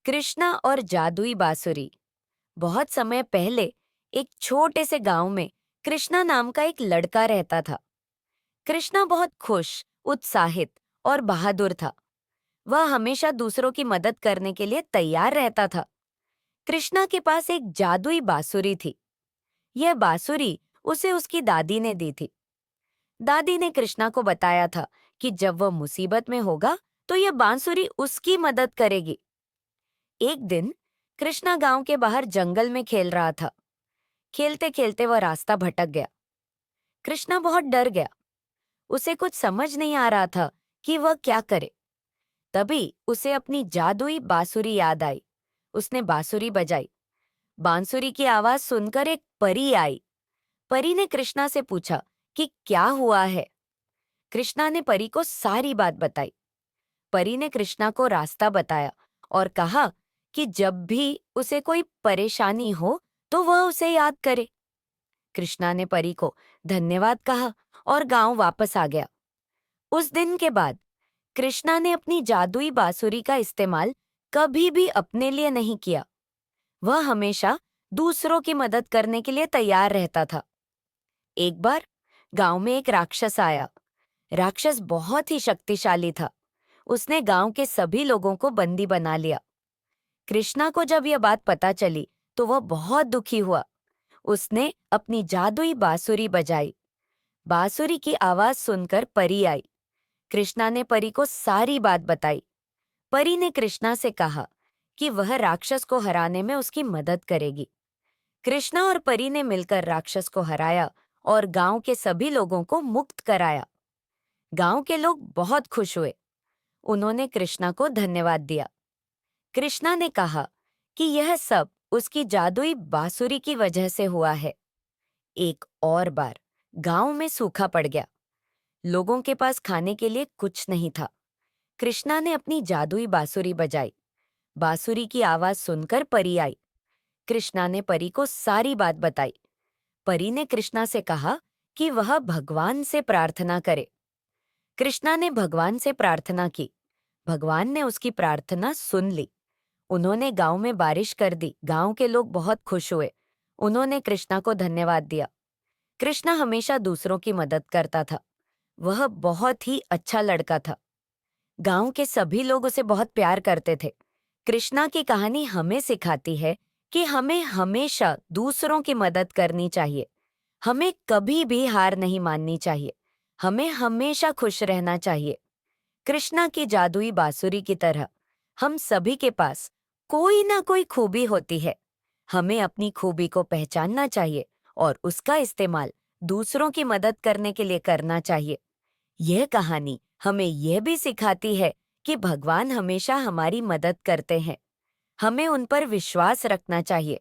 कृष्णा और जादुई बांसुरी। बहुत समय पहले एक छोटे से गांव में कृष्णा नाम का एक लड़का रहता था। कृष्णा बहुत खुश, उत्साहित और बहादुर था। वह हमेशा दूसरों की मदद करने के लिए तैयार रहता था। कृष्णा के पास एक जादुई बांसुरी थी। यह बांसुरी उसे उसकी दादी ने दी थी। दादी ने कृष्णा को बताया था कि जब वह मुसीबत में होगा तो यह बांसुरी उसकी मदद करेगी। एक दिन कृष्णा गांव के बाहर जंगल में खेल रहा था। खेलते खेलते वह रास्ता भटक गया। कृष्णा बहुत डर गया। उसे कुछ समझ नहीं आ रहा था कि वह क्या करे। तभी उसे अपनी जादुई बांसुरी याद आई। उसने बांसुरी बजाई। बांसुरी की आवाज सुनकर एक परी आई। परी ने कृष्णा से पूछा कि क्या हुआ है। कृष्णा ने परी को सारी बात बताई। परी ने कृष्णा को रास्ता बताया और कहा कि जब भी उसे कोई परेशानी हो तो वह उसे याद करे। कृष्णा ने परी को धन्यवाद कहा और गांव वापस आ गया। उस दिन के बाद कृष्णा ने अपनी जादुई बांसुरी का इस्तेमाल कभी भी अपने लिए नहीं किया। वह हमेशा दूसरों की मदद करने के लिए तैयार रहता था। एक बार गांव में एक राक्षस आया। राक्षस बहुत ही शक्तिशाली था। उसने गांव के सभी लोगों को बंदी बना लिया। कृष्णा को जब यह बात पता चली तो वह बहुत दुखी हुआ। उसने अपनी जादुई बांसुरी बजाई। बांसुरी की आवाज सुनकर परी आई। कृष्णा ने परी को सारी बात बताई। परी ने कृष्णा से कहा कि वह राक्षस को हराने में उसकी मदद करेगी। कृष्णा और परी ने मिलकर राक्षस को हराया और गांव के सभी लोगों को मुक्त कराया। गांव के लोग बहुत खुश हुए। उन्होंने कृष्णा को धन्यवाद दिया। कृष्णा ने कहा कि यह सब उसकी जादुई बांसुरी की वजह से हुआ है। एक और बार गांव में सूखा पड़ गया। लोगों के पास खाने के लिए कुछ नहीं था। कृष्णा ने अपनी जादुई बांसुरी बजाई। बांसुरी की आवाज सुनकर परी आई। कृष्णा ने परी को सारी बात बताई। परी ने कृष्णा से कहा कि वह भगवान से प्रार्थना करे। कृष्णा ने भगवान से प्रार्थना की। भगवान ने उसकी प्रार्थना सुन ली। उन्होंने गांव में बारिश कर दी। गांव के लोग बहुत खुश हुए। उन्होंने कृष्णा को धन्यवाद दिया। कृष्णा हमेशा दूसरों की मदद करता था। वह बहुत ही अच्छा लड़का था। गांव के सभी लोग उसे बहुत प्यार करते थे। कृष्णा की कहानी हमें सिखाती है कि हमें हमेशा दूसरों की मदद करनी चाहिए। हमें कभी भी हार नहीं माननी चाहिए। हमें हमेशा खुश रहना चाहिए। कृष्णा की जादुई बांसुरी की तरह हम सभी के पास कोई ना कोई खूबी होती है। हमें अपनी खूबी को पहचानना चाहिए और उसका इस्तेमाल दूसरों की मदद करने के लिए करना चाहिए। यह कहानी हमें यह भी सिखाती है कि भगवान हमेशा हमारी मदद करते हैं। हमें उन पर विश्वास रखना चाहिए।